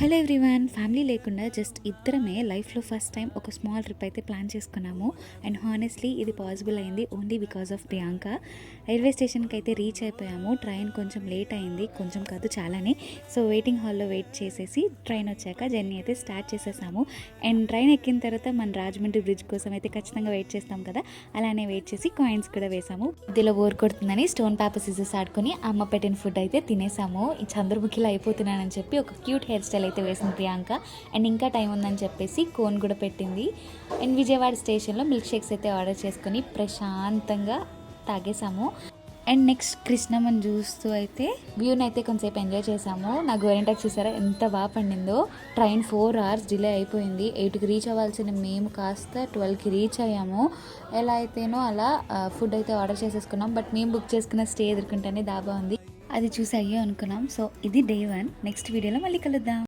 Hello everyone, family లేకుండా just ఇద్దరమే లైఫ్లో ఫస్ట్ టైం ఒక స్మాల్ ట్రిప్ అయితే ప్లాన్ చేసుకున్నాము. అండ్ హానెస్ట్లీ ఇది పాసిబుల్ అయింది only because of Priyanka. Railway స్టేషన్కి అయితే రీచ్ అయిపోయాము. ట్రైన్ కొంచెం లేట్ అయింది, కొంచెం కాదు చాలానే. సో వెయిటింగ్ హాల్లో వెయిట్ చేసేసి ట్రైన్ వచ్చాక జర్నీ అయితే స్టార్ట్ చేసేసాము. అండ్ ట్రైన్ ఎక్కిన తర్వాత మన రాజమండ్రి బ్రిడ్జ్ కోసం అయితే ఖచ్చితంగా వెయిట్ చేస్తాం కదా, అలానే వెయిట్ చేసి కాయిన్స్ కూడా వేసాము. ఇదిలో బోర్ కొడుతుందని స్టోన్ పేపర్ సిజర్స్ ఆడుకొని అమ్మ పెట్టిన ఫుడ్ అయితే తినేసాము. ఈ చంద్రముఖిలో అయిపోతున్నానని చెప్పి ఒక క్యూట్ హెయిర్ స్టైల్ అయితే వేసింది ప్రియాంక. అండ్ ఇంకా టైం ఉందని చెప్పేసి కోన్ కూడా పెట్టింది. అండ్ విజయవాడ స్టేషన్లో మిల్క్ షేక్స్ అయితే ఆర్డర్ చేసుకొని ప్రశాంతంగా తాగేసాము. అండ్ నెక్స్ట్ కృష్ణమ్మని చూస్తూ అయితే వ్యూని అయితే కొంతసేపు ఎంజాయ్ చేసాము. నా గోరింటాకు చూసారా ఎంత బాగా పండిందో. ట్రైన్ 4 hours డిలే అయిపోయింది. 8కి రీచ్ అవ్వాల్సిన మేము కాస్త 12కి రీచ్ అయ్యాము. ఎలా అయితేనో అలా ఫుడ్ అయితే ఆర్డర్ చేసేసుకున్నాం. బట్ మేము బుక్ చేసుకున్న స్టే ఎదుర్కొంటేనే దాబా ఉంది, అది చూసి అయ్యో అనుకున్నాం. సో ఇది డే 1. నెక్స్ట్ వీడియోలో మళ్ళీ కలుద్దాం.